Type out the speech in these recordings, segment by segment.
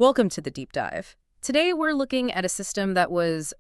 Welcome to the deep dive. Today we're looking at a system that was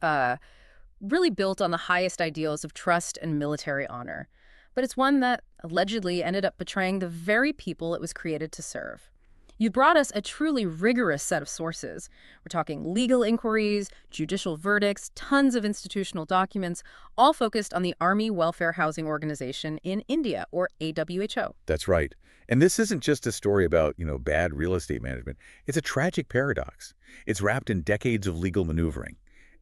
really built on the highest ideals of trust and military honor, but it's one that allegedly ended up betraying the very people it was created to serve. You brought us a truly rigorous set of sources. We're talking legal inquiries, judicial verdicts, tons of institutional documents, all focused on the Army Welfare Housing Organization in India, or AWHO. That's right. And this isn't just a story about, bad real estate management. It's a tragic paradox. It's wrapped in decades of legal maneuvering.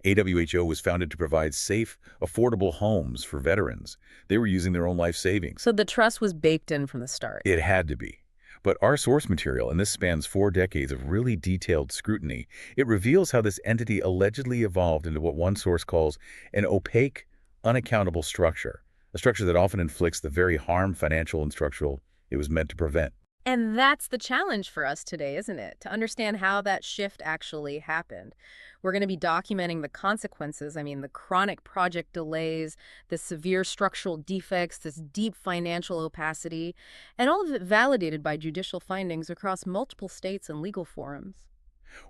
AWHO was founded to provide safe, affordable homes for veterans. They were using their own life savings. So the trust was baked in from the start. It had to be. But our source material, and this spans 4 decades of really detailed scrutiny, it reveals how this entity allegedly evolved into what one source calls an opaque, unaccountable structure, a structure that often inflicts the very harm, financial and structural, it was meant to prevent. And that's the challenge for us today, isn't it? To understand how that shift actually happened. We're going to be documenting the consequences. The chronic project delays, the severe structural defects, this deep financial opacity, and all of it validated by judicial findings across multiple states and legal forums.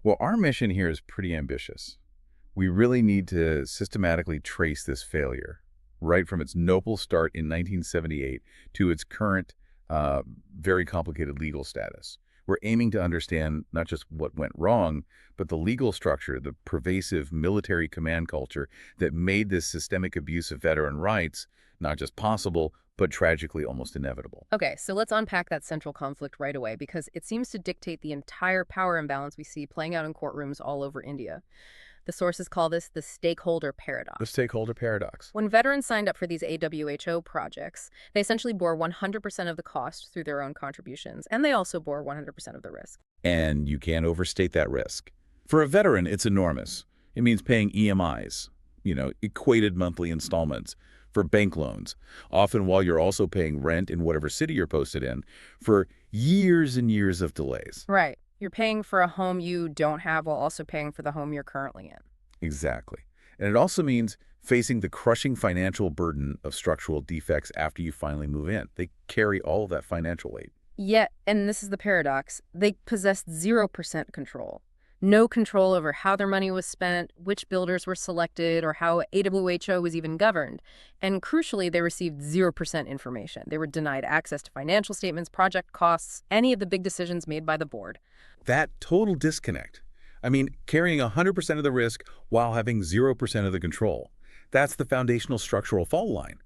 Well, our mission here is pretty ambitious. We really need to systematically trace this failure, right from its noble start in 1978 to its current very complicated legal status. We're aiming to understand not just what went wrong, but the legal structure, the pervasive military command culture that made this systemic abuse of veteran rights not just possible, but tragically almost inevitable. Okay, so let's unpack that central conflict right away because it seems to dictate the entire power imbalance we see playing out in courtrooms all over India. The sources call this the stakeholder paradox. The stakeholder paradox. When veterans signed up for these AWHO projects, they essentially bore 100% of the cost through their own contributions, and they also bore 100% of the risk. And you can't overstate that risk. For a veteran, it's enormous. It means paying EMIs, equated monthly installments, for bank loans, often while you're also paying rent in whatever city you're posted in, for years and years of delays. Right. You're paying for a home you don't have while also paying for the home you're currently in. Exactly. And it also means facing the crushing financial burden of structural defects after you finally move in. They carry all of that financial weight. Yet, and this is the paradox, they possessed 0% control. No control over how their money was spent, which builders were selected, or how AWHO was even governed. And crucially, they received 0% information. They were denied access to financial statements, project costs, any of the big decisions made by the board. That total disconnect. Carrying 100% of the risk while having 0% of the control. That's the foundational structural fault line.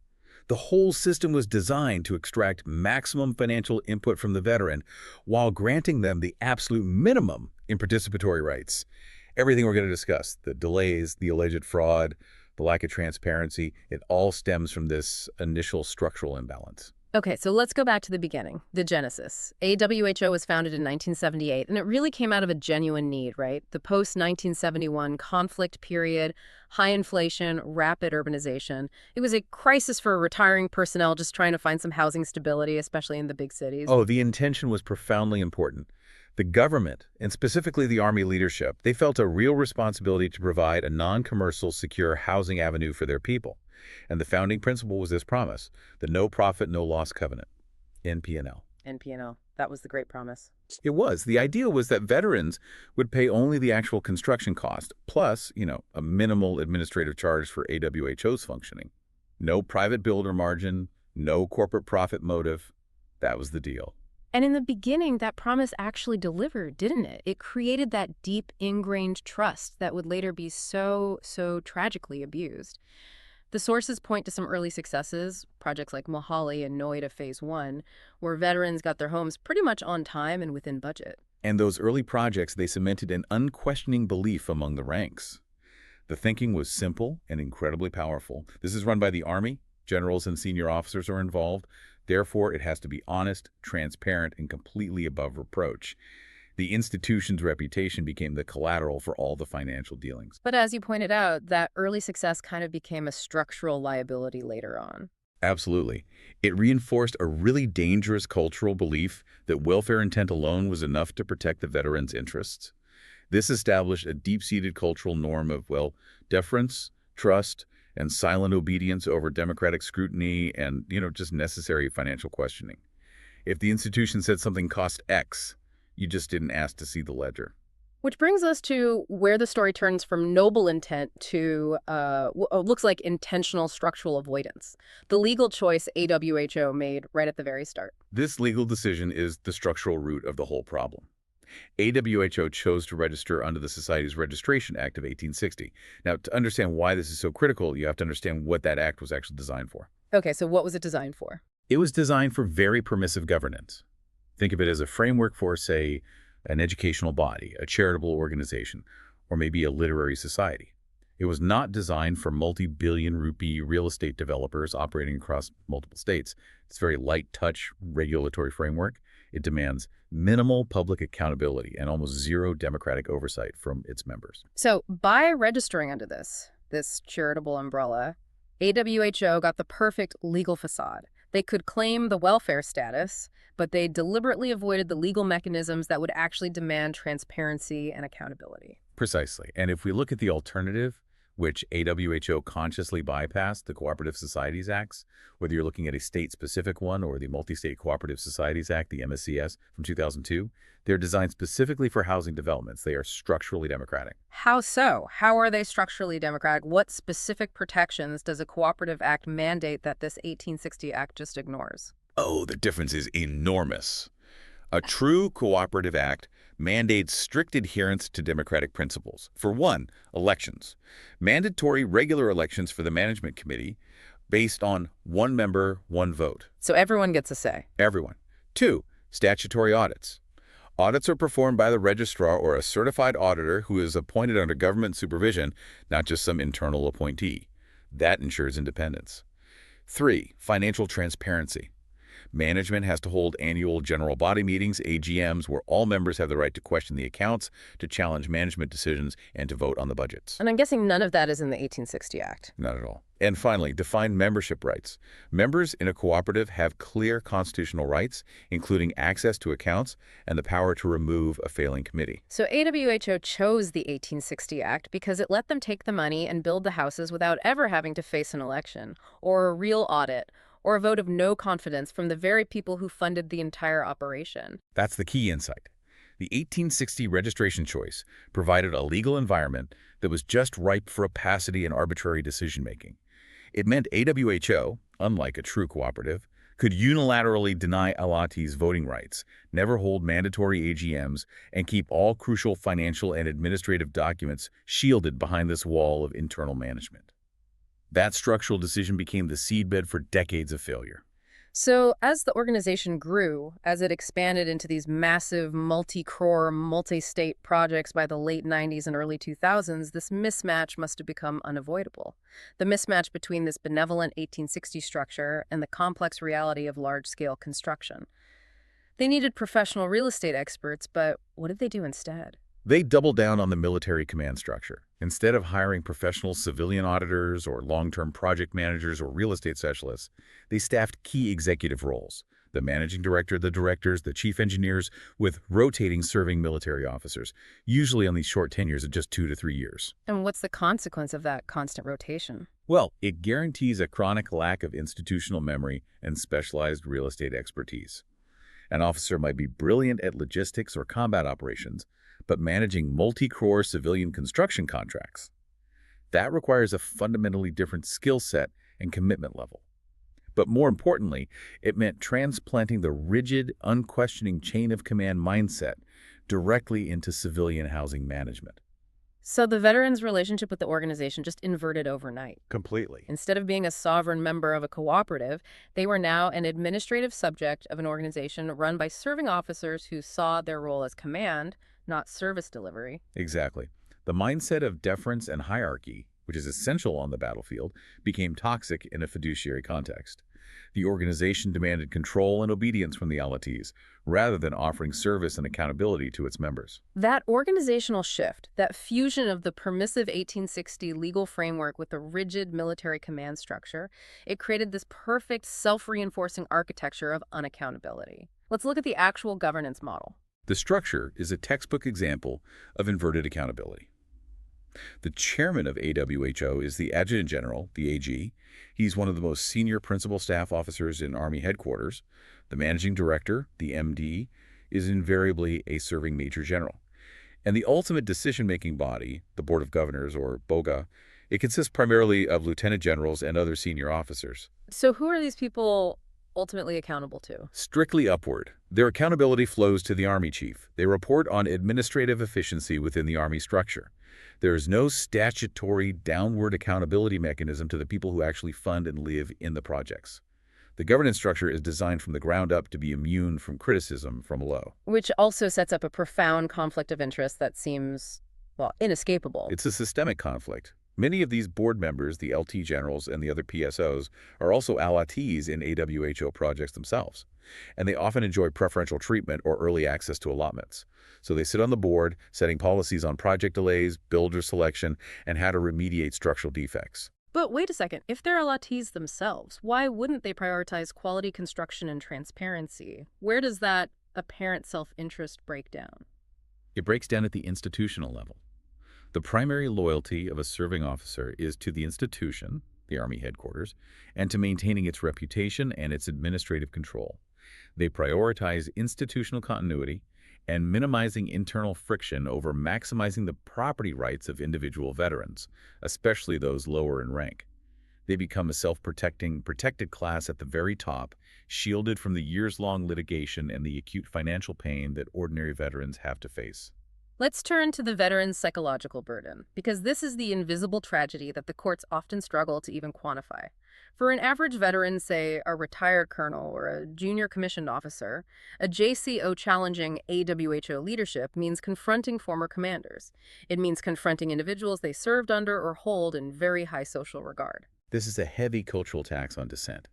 The whole system was designed to extract maximum financial input from the veteran while granting them the absolute minimum in participatory rights. Everything we're going to discuss, the delays, the alleged fraud, the lack of transparency, it all stems from this initial structural imbalance. Okay, so let's go back to the beginning, the genesis. AWHO was founded in 1978, and it really came out of a genuine need, right? The post-1971 conflict period, high inflation, rapid urbanization. It was a crisis for retiring personnel just trying to find some housing stability, especially in the big cities. Oh, the intention was profoundly important. The government, and specifically the Army leadership, they felt a real responsibility to provide a non-commercial, secure housing avenue for their people. And the founding principle was this promise, the no profit, no loss covenant, NP&L. NP&L, that was the great promise. It was. The idea was that veterans would pay only the actual construction cost, plus, a minimal administrative charge for AWHO's functioning. No private builder margin, no corporate profit motive. That was the deal. And in the beginning, that promise actually delivered, didn't it? It created that deep, ingrained trust that would later be so tragically abused. The sources point to some early successes, projects like Mohali and Noida Phase 1, where veterans got their homes pretty much on time and within budget. And those early projects, they cemented an unquestioning belief among the ranks. The thinking was simple and incredibly powerful. This is run by the Army. Generals and senior officers are involved. Therefore, it has to be honest, transparent, and completely above reproach. The institution's reputation became the collateral for all the financial dealings. But as you pointed out, that early success kind of became a structural liability later on. Absolutely. It reinforced a really dangerous cultural belief that welfare intent alone was enough to protect the veterans' interests. This established a deep-seated cultural norm of, deference, trust, and silent obedience over democratic scrutiny and, just necessary financial questioning. If the institution said something cost X, you just didn't ask to see the ledger. Which brings us to where the story turns from noble intent to looks like intentional structural avoidance. The legal choice AWHO made right at the very start. This legal decision is the structural root of the whole problem. AWHO chose to register under the Societies Registration Act of 1860. Now, to understand why this is so critical, you have to understand what that act was actually designed for. Okay, so what was it designed for? It was designed for very permissive governance. Think of it as a framework for, say, an educational body, a charitable organization, or maybe a literary society. It was not designed for multi-billion rupee real estate developers operating across multiple states. It's a very light-touch regulatory framework. It demands minimal public accountability and almost zero democratic oversight from its members. So by registering under this charitable umbrella, AWHO got the perfect legal facade. They could claim the welfare status, but they deliberately avoided the legal mechanisms that would actually demand transparency and accountability. Precisely. And if we look at the alternative, which AWHO consciously bypassed, the Cooperative Societies Acts, whether you're looking at a state-specific one or the Multi-State Cooperative Societies Act, the MSCS, from 2002, they're designed specifically for housing developments. They are structurally democratic. How so? How are they structurally democratic? What specific protections does a cooperative act mandate that this 1860 Act just ignores? Oh, the difference is enormous. A true cooperative act mandates strict adherence to democratic principles. For one, elections. Mandatory regular elections for the management committee based on one member, one vote. So everyone gets a say. Everyone. Two, statutory audits. Audits are performed by the registrar or a certified auditor who is appointed under government supervision, not just some internal appointee. That ensures independence. Three, financial transparency. Management has to hold annual general body meetings, AGMs, where all members have the right to question the accounts, to challenge management decisions, and to vote on the budgets. And I'm guessing none of that is in the 1860 Act. Not at all. And finally, defined membership rights. Members in a cooperative have clear constitutional rights, including access to accounts and the power to remove a failing committee. So AWHO chose the 1860 Act because it let them take the money and build the houses without ever having to face an election, or a real audit, or a vote of no confidence from the very people who funded the entire operation. That's the key insight. The 1860 registration choice provided a legal environment that was just ripe for opacity and arbitrary decision-making. It meant AWHO, unlike a true cooperative, could unilaterally deny allottees voting rights, never hold mandatory AGMs, and keep all crucial financial and administrative documents shielded behind this wall of internal management. That structural decision became the seedbed for decades of failure. So as the organization grew, as it expanded into these massive multi-crore, multi-state projects by the late 90s and early 2000s, this mismatch must have become unavoidable. The mismatch between this benevolent 1860 structure and the complex reality of large-scale construction. They needed professional real estate experts, but what did they do instead? They doubled down on the military command structure. Instead of hiring professional civilian auditors or long-term project managers or real estate specialists, they staffed key executive roles, the managing director, the directors, the chief engineers, with rotating serving military officers, usually on these short tenures of just 2 to 3 years. And what's the consequence of that constant rotation? Well, it guarantees a chronic lack of institutional memory and specialized real estate expertise. An officer might be brilliant at logistics or combat operations, but managing multi-crore civilian construction contracts. That requires a fundamentally different skill set and commitment level. But more importantly, it meant transplanting the rigid, unquestioning chain of command mindset directly into civilian housing management. So the veterans' relationship with the organization just inverted overnight. Completely. Instead of being a sovereign member of a cooperative, they were now an administrative subject of an organization run by serving officers who saw their role as command, not service delivery. Exactly. The mindset of deference and hierarchy, which is essential on the battlefield, became toxic in a fiduciary context. The organization demanded control and obedience from the allottees, rather than offering service and accountability to its members. That organizational shift, that fusion of the permissive 1860 legal framework with the rigid military command structure, it created this perfect self-reinforcing architecture of unaccountability. Let's look at the actual governance model. The structure is a textbook example of inverted accountability. The chairman of AWHO is the Adjutant General, the AG. He's one of the most senior principal staff officers in Army headquarters. The managing director, the MD, is invariably a serving major general. And the ultimate decision-making body, the Board of Governors, or BOGA, it consists primarily of lieutenant generals and other senior officers. So who are these people ultimately accountable to? Strictly upward. Their accountability flows to the Army chief. They report on administrative efficiency within the Army structure. There is no statutory downward accountability mechanism to the people who actually fund and live in the projects. The governance structure is designed from the ground up to be immune from criticism from below. Which also sets up a profound conflict of interest that seems, well, inescapable. It's a systemic conflict. Many of these board members, the LT generals and the other PSOs, are also allottees in AWHO projects themselves, and they often enjoy preferential treatment or early access to allotments. So they sit on the board, setting policies on project delays, builder selection, and how to remediate structural defects. But wait a second, if they're allottees themselves, why wouldn't they prioritize quality construction and transparency? Where does that apparent self-interest break down? It breaks down at the institutional level. The primary loyalty of a serving officer is to the institution, the Army headquarters, and to maintaining its reputation and its administrative control. They prioritize institutional continuity and minimizing internal friction over maximizing the property rights of individual veterans, especially those lower in rank. They become a self-protecting, protected class at the very top, shielded from the years-long litigation and the acute financial pain that ordinary veterans have to face. Let's turn to the veteran's psychological burden, because this is the invisible tragedy that the courts often struggle to even quantify. For an average veteran, say a retired colonel or a junior commissioned officer, a JCO challenging AWHO leadership means confronting former commanders. It means confronting individuals they served under or hold in very high social regard. This is a heavy cultural tax on dissent.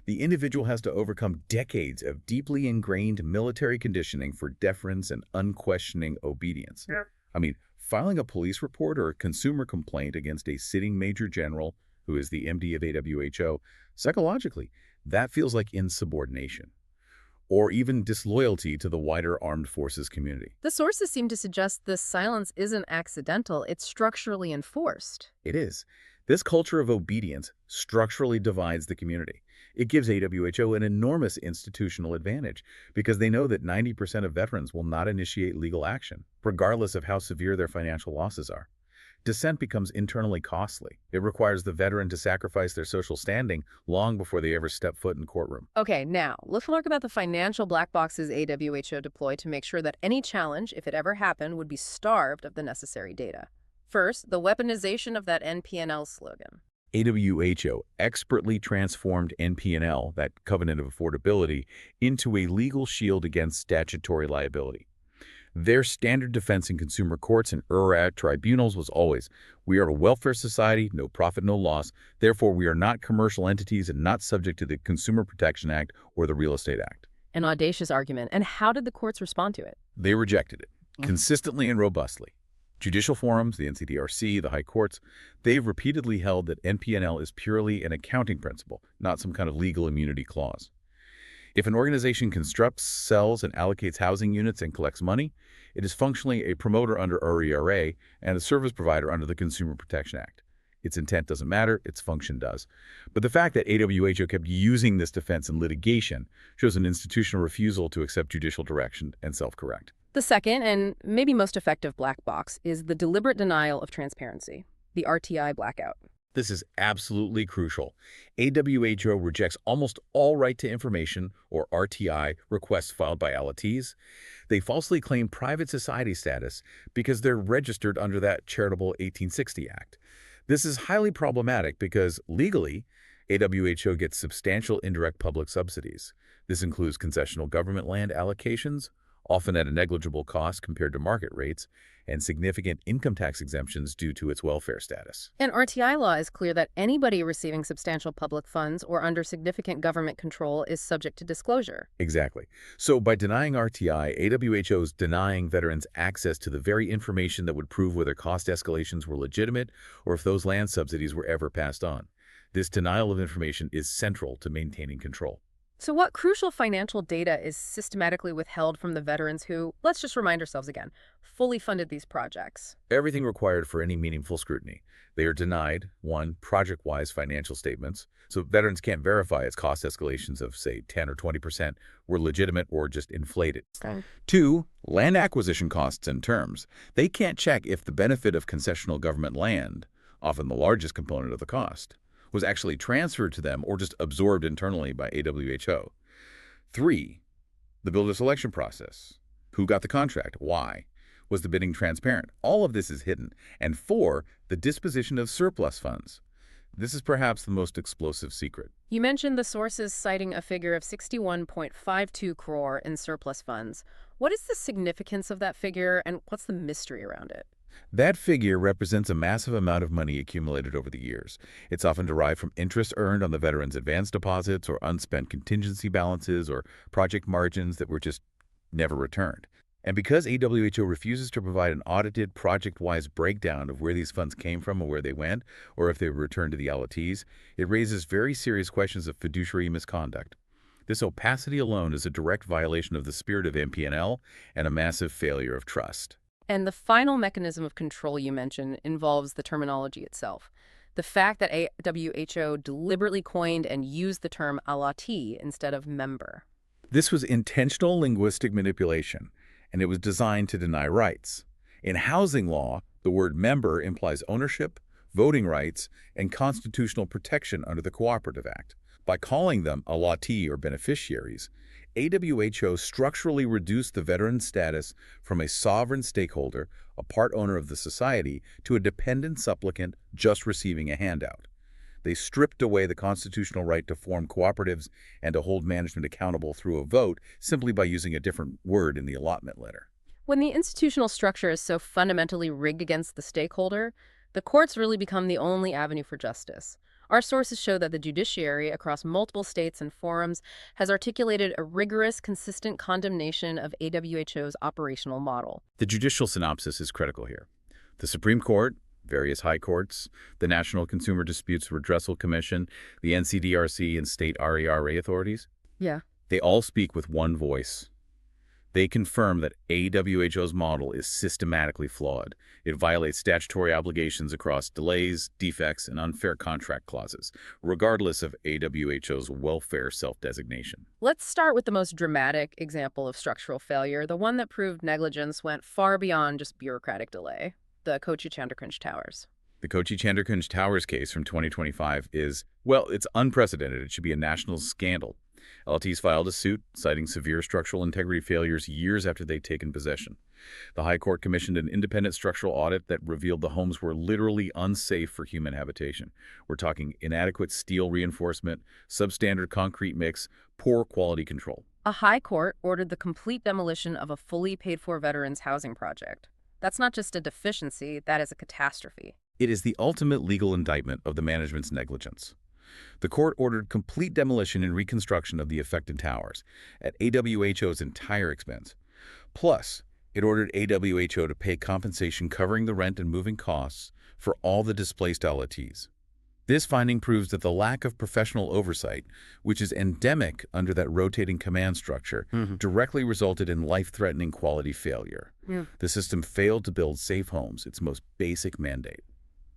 The individual has to overcome decades of deeply ingrained military conditioning for deference and unquestioning obedience. I mean, filing a police report or a consumer complaint against a sitting major general, who is the MD of AWHO, psychologically, that feels like insubordination, or even disloyalty to the wider armed forces community. The sources seem to suggest this silence isn't accidental, it's structurally enforced. It is. This culture of obedience structurally divides the community. It gives AWHO an enormous institutional advantage because they know that 90% of veterans will not initiate legal action, regardless of how severe their financial losses are. Dissent becomes internally costly. It requires the veteran to sacrifice their social standing long before they ever step foot in courtroom. Okay, now, let's talk about the financial black boxes AWHO deployed to make sure that any challenge, if it ever happened, would be starved of the necessary data. First, the weaponization of that NP&L slogan. AWHO expertly transformed NP&L, that covenant of affordability, into a legal shield against statutory liability. Their standard defense in consumer courts and RERA tribunals was always, we are a welfare society, no profit, no loss, therefore we are not commercial entities and not subject to the Consumer Protection Act or the Real Estate Act. An audacious argument. And how did the courts respond to it? They rejected it, consistently and robustly. Judicial forums, the NCDRC, the high courts, they've repeatedly held that NP&L is purely an accounting principle, not some kind of legal immunity clause. If an organization constructs, sells, and allocates housing units and collects money, it is functionally a promoter under RERA and a service provider under the Consumer Protection Act. Its intent doesn't matter, its function does. But the fact that AWHO kept using this defense in litigation shows an institutional refusal to accept judicial direction and self-correct. The second, and maybe most effective black box, is the deliberate denial of transparency, the RTI blackout. This is absolutely crucial. AWHO rejects almost all right to information, or RTI, requests filed by allottees. They falsely claim private society status because they're registered under that charitable 1860 Act. This is highly problematic because, legally, AWHO gets substantial indirect public subsidies. This includes concessional government land allocations, often at a negligible cost compared to market rates, and significant income tax exemptions due to its welfare status. And RTI law is clear that anybody receiving substantial public funds or under significant government control is subject to disclosure. Exactly. So by denying RTI, AWHO is denying veterans access to the very information that would prove whether cost escalations were legitimate or if those land subsidies were ever passed on. This denial of information is central to maintaining control. So what crucial financial data is systematically withheld from the veterans who, let's just remind ourselves again, fully funded these projects? Everything required for any meaningful scrutiny. They are denied, one, project-wise financial statements, so veterans can't verify its cost escalations of, say, 10 or 20% were legitimate or just inflated. Okay. Two, land acquisition costs and terms. They can't check if the benefit of concessional government land, often the largest component of the cost, was actually transferred to them or just absorbed internally by AWHO. Three, the builder selection process. Who got the contract? Why? Was the bidding transparent? All of this is hidden. And four, the disposition of surplus funds. This is perhaps the most explosive secret. You mentioned the sources citing a figure of 61.52 crore in surplus funds. What is the significance of that figure and what's the mystery around it? That figure represents a massive amount of money accumulated over the years. It's often derived from interest earned on the veterans' advance deposits or unspent contingency balances or project margins that were just never returned. And because AWHO refuses to provide an audited, project-wise breakdown of where these funds came from or where they went, or if they were returned to the allottees, it raises very serious questions of fiduciary misconduct. This opacity alone is a direct violation of the spirit of MP&L and a massive failure of trust. And the final mechanism of control you mentioned involves the terminology itself. The fact that AWHO deliberately coined and used the term allottee instead of member. This was intentional linguistic manipulation, and it was designed to deny rights. In housing law, the word member implies ownership, voting rights, and constitutional protection under the Cooperative Act. By calling them allottee or beneficiaries, AWHO structurally reduced the veteran's status from a sovereign stakeholder, a part owner of the society, to a dependent supplicant just receiving a handout. They stripped away the constitutional right to form cooperatives and to hold management accountable through a vote simply by using a different word in the allotment letter. When the institutional structure is so fundamentally rigged against the stakeholder, the courts really become the only avenue for justice. Our sources show that the judiciary across multiple states and forums has articulated a rigorous, consistent condemnation of AWHO's operational model. The judicial synopsis is critical here. The Supreme Court, various high courts, the National Consumer Disputes Redressal Commission, the NCDRC, and state RERA authorities, Yeah. they all speak with one voice. They confirm that AWHO's model is systematically flawed. It violates statutory obligations across delays, defects, and unfair contract clauses, regardless of AWHO's welfare self-designation. Let's start with the most dramatic example of structural failure, the one that proved negligence went far beyond just bureaucratic delay, the Kochi-Chandrakunj Towers. The Kochi-Chandrakunj Towers case from 2025 is, well, it's unprecedented. It should be a national scandal. LTs filed a suit citing severe structural integrity failures years after they'd taken possession. The High Court commissioned an independent structural audit that revealed the homes were literally unsafe for human habitation. We're talking inadequate steel reinforcement, substandard concrete mix, poor quality control. A high court ordered the complete demolition of a fully paid-for veterans housing project. That's not just a deficiency, that is a catastrophe. It is the ultimate legal indictment of the management's negligence. The court ordered complete demolition and reconstruction of the affected towers at AWHO's entire expense. Plus, it ordered AWHO to pay compensation covering the rent and moving costs for all the displaced allottees. This finding proves that the lack of professional oversight, which is endemic under that rotating command structure, directly resulted in life-threatening quality failure. The system failed to build safe homes, its most basic mandate.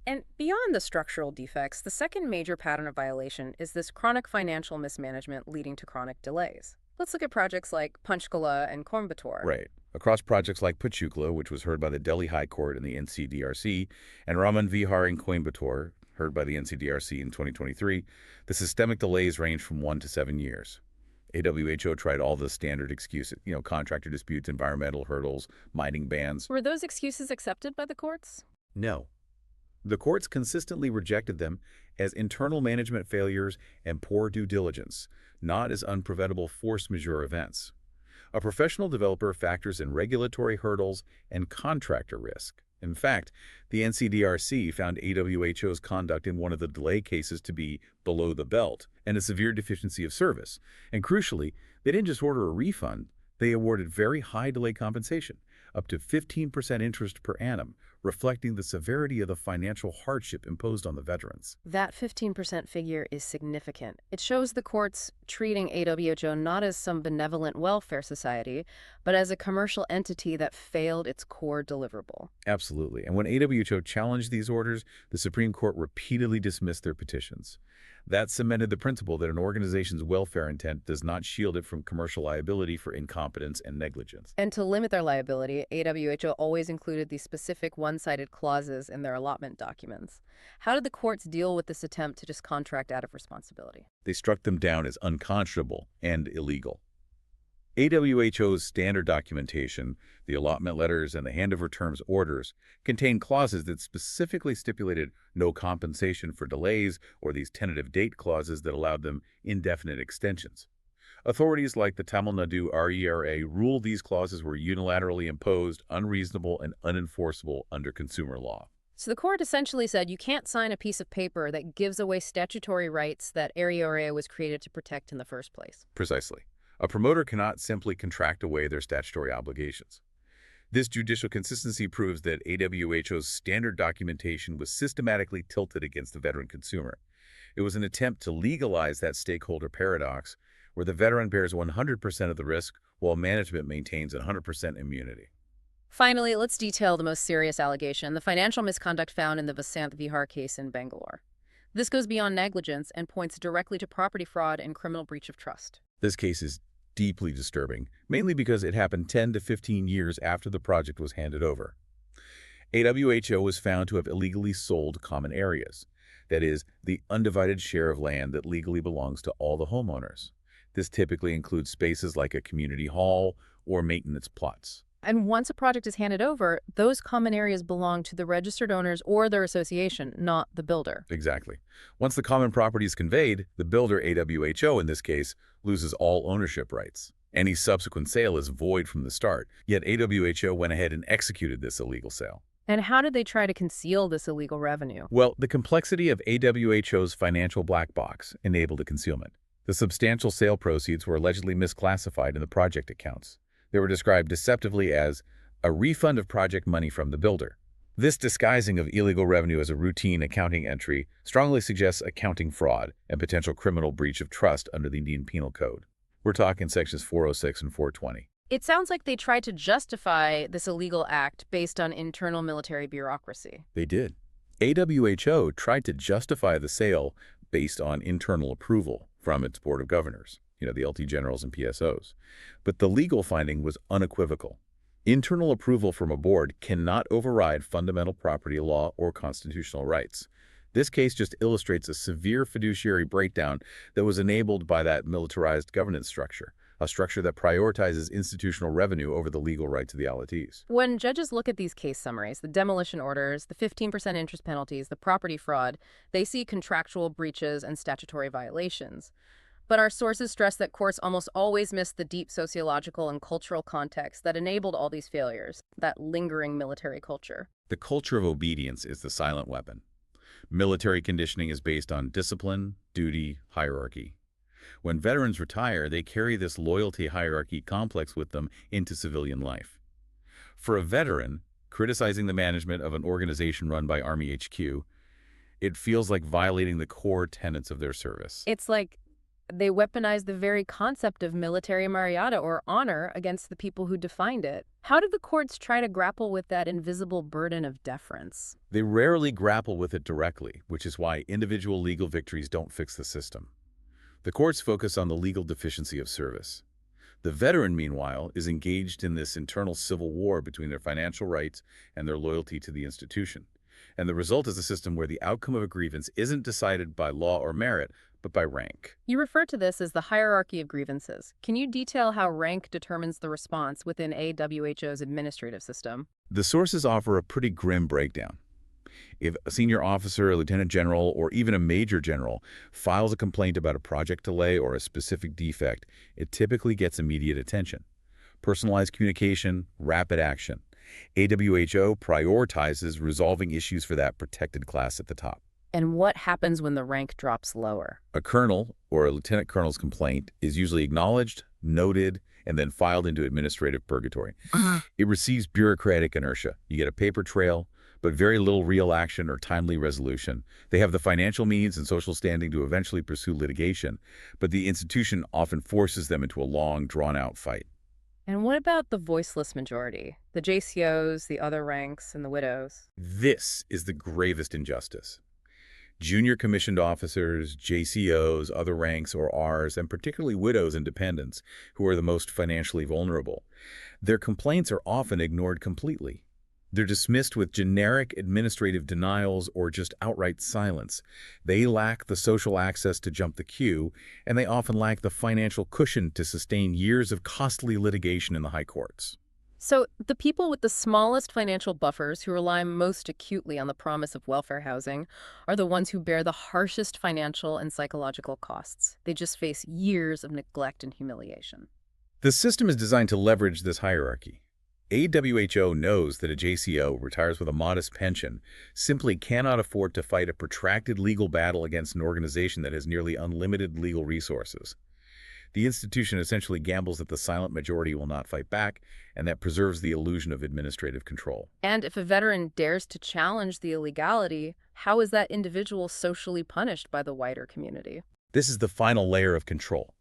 And beyond the structural defects, the second major pattern of violation is this chronic financial mismanagement leading to chronic delays. Let's look at projects like Panchkula and Coimbatore. Right. Across projects like Panchkula, which was heard by the Delhi High Court and the NCDRC, and Raman Vihar in Coimbatore, heard by the NCDRC in 2023, the systemic delays range from 1 to 7 years. AWHO tried all the standard excuses, contractor disputes, environmental hurdles, mining bans. Were those excuses accepted by the courts? No. The courts consistently rejected them as internal management failures and poor due diligence, not as unpreventable force majeure events. A professional developer factors in regulatory hurdles and contractor risk. In fact, the NCDRC found AWHO's conduct in one of the delay cases to be below the belt and a severe deficiency of service. And crucially, they didn't just order a refund, they awarded very high delay compensation, up to 15% interest per annum, reflecting the severity of the financial hardship imposed on the veterans. That 15% figure is significant. It shows the courts treating AWHO not as some benevolent welfare society, but as a commercial entity that failed its core deliverable. Absolutely. And when AWHO challenged these orders, the Supreme Court repeatedly dismissed their petitions. That cemented the principle that an organization's welfare intent does not shield it from commercial liability for incompetence and negligence. And to limit their liability, AWHO always included these specific one-sided clauses in their allotment documents. How did the courts deal with this attempt to just contract out of responsibility? They struck them down as unconscionable and illegal. AWHO's standard documentation, the allotment letters, and the handover terms orders contain clauses that specifically stipulated no compensation for delays or these tentative date clauses that allowed them indefinite extensions. Authorities like the Tamil Nadu RERA ruled these clauses were unilaterally imposed, unreasonable, and unenforceable under consumer law. So the court essentially said you can't sign a piece of paper that gives away statutory rights that RERA was created to protect in the first place. Precisely. A promoter cannot simply contract away their statutory obligations. This judicial consistency proves that AWHO's standard documentation was systematically tilted against the veteran consumer. It was an attempt to legalize that stakeholder paradox, where the veteran bears 100% of the risk while management maintains 100% immunity. Finally, let's detail the most serious allegation, the financial misconduct found in the Vasanth Vihar case in Bangalore. This goes beyond negligence and points directly to property fraud and criminal breach of trust. This case is deeply disturbing, mainly because it happened 10 to 15 years after the project was handed over. AWHO was found to have illegally sold common areas, that is, the undivided share of land that legally belongs to all the homeowners. This typically includes spaces like a community hall or maintenance plots. And once a project is handed over, those common areas belong to the registered owners or their association, not the builder. Exactly. Once the common property is conveyed, the builder, AWHO in this case, loses all ownership rights. Any subsequent sale is void from the start, yet AWHO went ahead and executed this illegal sale. And how did they try to conceal this illegal revenue? Well, the complexity of AWHO's financial black box enabled the concealment. The substantial sale proceeds were allegedly misclassified in the project accounts. They were described deceptively as a refund of project money from the builder. This disguising of illegal revenue as a routine accounting entry strongly suggests accounting fraud and potential criminal breach of trust under the Indian Penal Code. We're talking sections 406 and 420. It sounds like they tried to justify this illegal act based on internal military bureaucracy. They did. AWHO tried to justify the sale based on internal approval from its Board of Governors, the LT Generals and PSOs. But the legal finding was unequivocal. Internal approval from a board cannot override fundamental property law or constitutional rights. This case just illustrates a severe fiduciary breakdown that was enabled by that militarized governance structure, a structure that prioritizes institutional revenue over the legal rights of the allottees. When judges look at these case summaries, the demolition orders, the 15% interest penalties, the property fraud, they see contractual breaches and statutory violations. But our sources stress that courts almost always miss the deep sociological and cultural context that enabled all these failures, that lingering military culture. The culture of obedience is the silent weapon. Military conditioning is based on discipline, duty, hierarchy. When veterans retire, they carry this loyalty hierarchy complex with them into civilian life. For a veteran, criticizing the management of an organization run by Army HQ, it feels like violating the core tenets of their service. It's like they weaponized the very concept of military mariata or honor against the people who defined it. How did the courts try to grapple with that invisible burden of deference? They rarely grapple with it directly, which is why individual legal victories don't fix the system. The courts focus on the legal deficiency of service. The veteran, meanwhile, is engaged in this internal civil war between their financial rights and their loyalty to the institution. And the result is a system where the outcome of a grievance isn't decided by law or merit, but by rank. You refer to this as the hierarchy of grievances. Can you detail how rank determines the response within AWHO's administrative system? The sources offer a pretty grim breakdown. If a senior officer, a lieutenant general, or even a major general files a complaint about a project delay or a specific defect, it typically gets immediate attention. Personalized communication, rapid action. AWHO prioritizes resolving issues for that protected class at the top. And what happens when the rank drops lower? A colonel or a lieutenant colonel's complaint is usually acknowledged, noted, and then filed into administrative purgatory. It receives bureaucratic inertia. You get a paper trail, but very little real action or timely resolution. They have the financial means and social standing to eventually pursue litigation, but the institution often forces them into a long, drawn-out fight. And what about the voiceless majority? The JCOs, the other ranks, and the widows? This is the gravest injustice. Junior commissioned officers, JCOs, other ranks or Rs, and particularly widows and dependents, who are the most financially vulnerable. Their complaints are often ignored completely. They're dismissed with generic administrative denials or just outright silence. They lack the social access to jump the queue, and they often lack the financial cushion to sustain years of costly litigation in the high courts. So the people with the smallest financial buffers who rely most acutely on the promise of welfare housing are the ones who bear the harshest financial and psychological costs. They just face years of neglect and humiliation. The system is designed to leverage this hierarchy. AWHO knows that a JCO retires with a modest pension simply cannot afford to fight a protracted legal battle against an organization that has nearly unlimited legal resources. The institution essentially gambles that the silent majority will not fight back, and that preserves the illusion of administrative control. And if a veteran dares to challenge the illegality, how is that individual socially punished by the wider community? This is the final layer of control.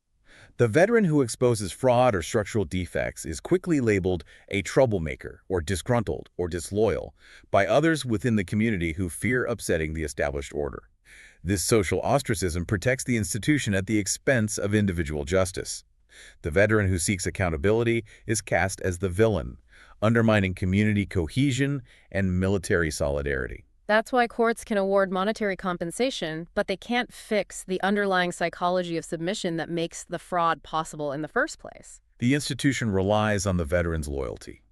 The veteran who exposes fraud or structural defects is quickly labeled a troublemaker or disgruntled or disloyal by others within the community who fear upsetting the established order. This social ostracism protects the institution at the expense of individual justice. The veteran who seeks accountability is cast as the villain, undermining community cohesion and military solidarity. That's why courts can award monetary compensation, but they can't fix the underlying psychology of submission that makes the fraud possible in the first place. The institution relies on the veteran's loyalty.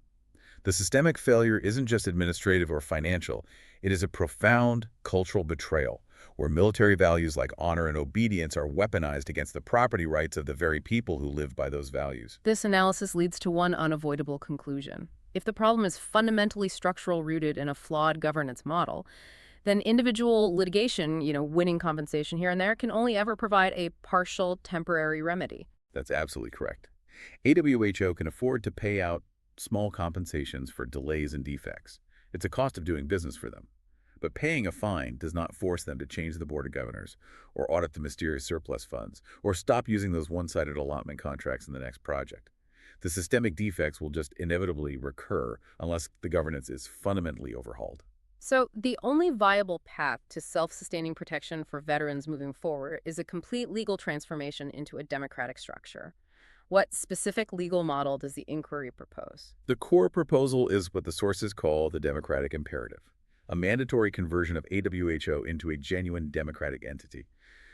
The systemic failure isn't just administrative or financial. It is a profound cultural betrayal, where military values like honor and obedience are weaponized against the property rights of the very people who live by those values. This analysis leads to one unavoidable conclusion. If the problem is fundamentally structural, rooted in a flawed governance model, then individual litigation, winning compensation here and there, can only ever provide a partial, temporary remedy. That's absolutely correct. AWHO can afford to pay out small compensations for delays and defects. It's a cost of doing business for them. But paying a fine does not force them to change the Board of Governors, or audit the mysterious surplus funds, or stop using those one-sided allotment contracts in the next project. The systemic defects will just inevitably recur unless the governance is fundamentally overhauled. So the only viable path to self-sustaining protection for veterans moving forward is a complete legal transformation into a democratic structure. What specific legal model does the inquiry propose? The core proposal is what the sources call the democratic imperative, a mandatory conversion of AWHO into a genuine democratic entity,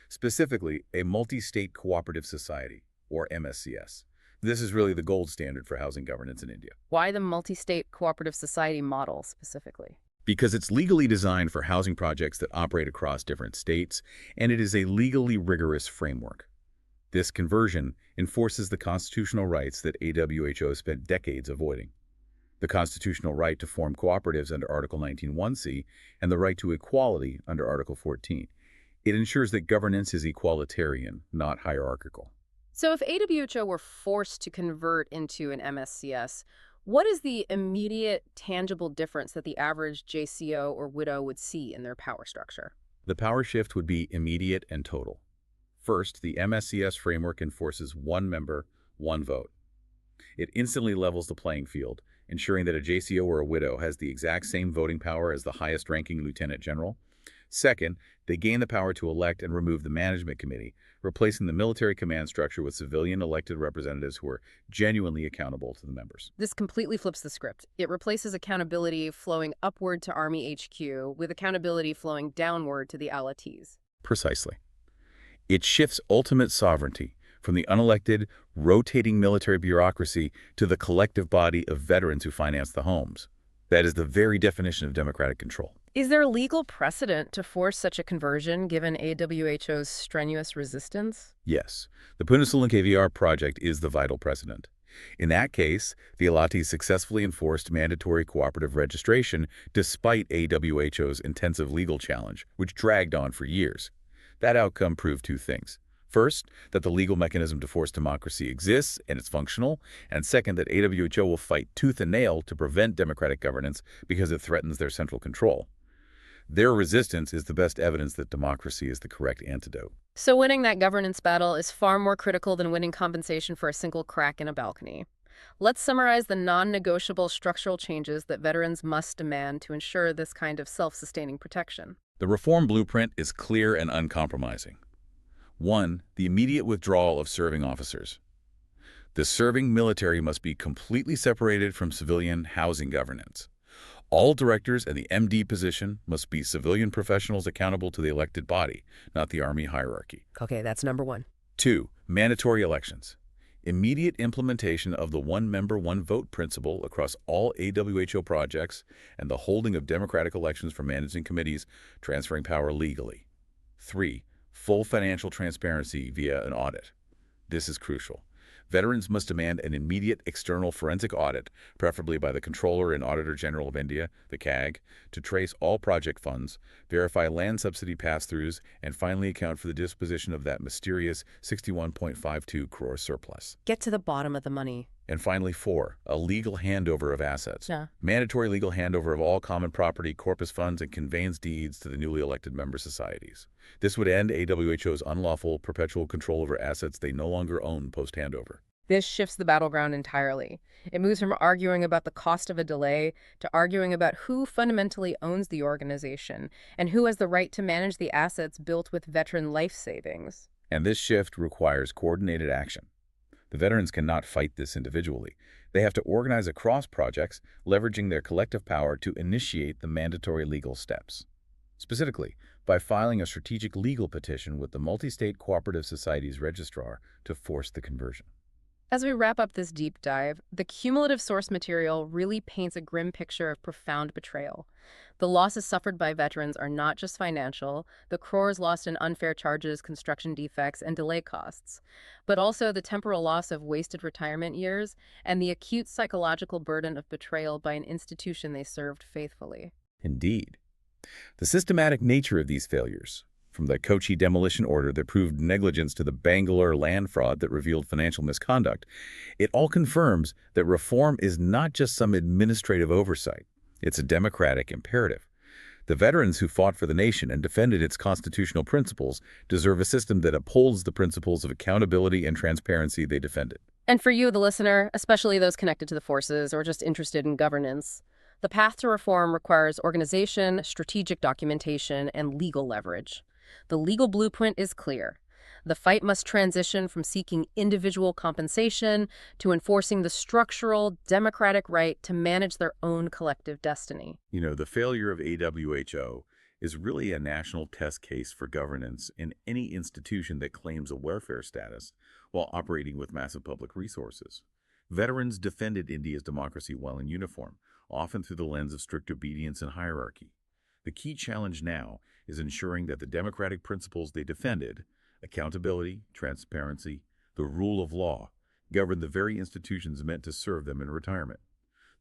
specifically a multi-state cooperative society, or MSCS. This is really the gold standard for housing governance in India. Why the multi-state cooperative society model specifically? Because it's legally designed for housing projects that operate across different states, and it is a legally rigorous framework. This conversion enforces the constitutional rights that AWHO spent decades avoiding. The constitutional right to form cooperatives under Article 19(1)(c) and the right to equality under Article 14. It ensures that governance is equalitarian, not hierarchical. So if AWHO were forced to convert into an MSCS, what is the immediate, tangible difference that the average JCO or widow would see in their power structure? The power shift would be immediate and total. First, the MSCS framework enforces one member, one vote. It instantly levels the playing field, ensuring that a JCO or a widow has the exact same voting power as the highest-ranking lieutenant general. Second, they gain the power to elect and remove the management committee, replacing the military command structure with civilian elected representatives who are genuinely accountable to the members. This completely flips the script. It replaces accountability flowing upward to Army HQ with accountability flowing downward to the allotees. Precisely. It shifts ultimate sovereignty from the unelected, rotating military bureaucracy to the collective body of veterans who finance the homes. That is the very definition of democratic control. Is there a legal precedent to force such a conversion given AWHO's strenuous resistance? Yes. The Peninsulan KVR project is the vital precedent. In that case, the allottees successfully enforced mandatory cooperative registration despite AWHO's intensive legal challenge, which dragged on for years. That outcome proved two things. First, that the legal mechanism to force democracy exists and it's functional, and second, that AWHO will fight tooth and nail to prevent democratic governance because it threatens their central control. Their resistance is the best evidence that democracy is the correct antidote. So winning that governance battle is far more critical than winning compensation for a single crack in a balcony. Let's summarize the non-negotiable structural changes that veterans must demand to ensure this kind of self-sustaining protection. The reform blueprint is clear and uncompromising. 1. The immediate withdrawal of serving officers. The serving military must be completely separated from civilian housing governance. All directors and the MD position must be civilian professionals accountable to the elected body, not the Army hierarchy. Okay, that's number one. 2. Mandatory elections. Immediate implementation of the one-member, one-vote principle across all AWHO projects and the holding of democratic elections for managing committees, transferring power legally. 3. Full financial transparency via an audit. This is crucial. Veterans must demand an immediate external forensic audit, preferably by the Comptroller and Auditor General of India, the CAG, to trace all project funds, verify land subsidy pass-throughs, and finally account for the disposition of that mysterious 61.52 crore surplus. Get to the bottom of the money. And finally, 4, a legal handover of assets. Yeah. Mandatory legal handover of all common property, corpus funds, and conveyance deeds to the newly elected member societies. This would end AWHO's unlawful perpetual control over assets they no longer own post-handover. This shifts the battleground entirely. It moves from arguing about the cost of a delay to arguing about who fundamentally owns the organization and who has the right to manage the assets built with veteran life savings. And this shift requires coordinated action. The veterans cannot fight this individually. They have to organize across projects, leveraging their collective power to initiate the mandatory legal steps. Specifically, by filing a strategic legal petition with the Multi-State Cooperative Society's registrar to force the conversion. As we wrap up this deep dive, the cumulative source material really paints a grim picture of profound betrayal. The losses suffered by veterans are not just financial, the crores lost in unfair charges, construction defects, and delay costs, but also the temporal loss of wasted retirement years and the acute psychological burden of betrayal by an institution they served faithfully. Indeed. The systematic nature of these failures, from the Kochi demolition order that proved negligence to the Bangalore land fraud that revealed financial misconduct, it all confirms that reform is not just some administrative oversight. It's a democratic imperative. The veterans who fought for the nation and defended its constitutional principles deserve a system that upholds the principles of accountability and transparency they defended. And for you, the listener, especially those connected to the forces or just interested in governance, the path to reform requires organization, strategic documentation, and legal leverage. The legal blueprint is clear. The fight must transition from seeking individual compensation to enforcing the structural, democratic right to manage their own collective destiny. The failure of AWHO is really a national test case for governance in any institution that claims a welfare status while operating with massive public resources. Veterans defended India's democracy while in uniform, often through the lens of strict obedience and hierarchy. The key challenge now is ensuring that the democratic principles they defended, accountability, transparency, the rule of law, govern the very institutions meant to serve them in retirement.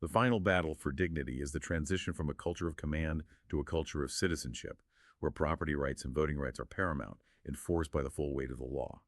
The final battle for dignity is the transition from a culture of command to a culture of citizenship, where property rights and voting rights are paramount, enforced by the full weight of the law.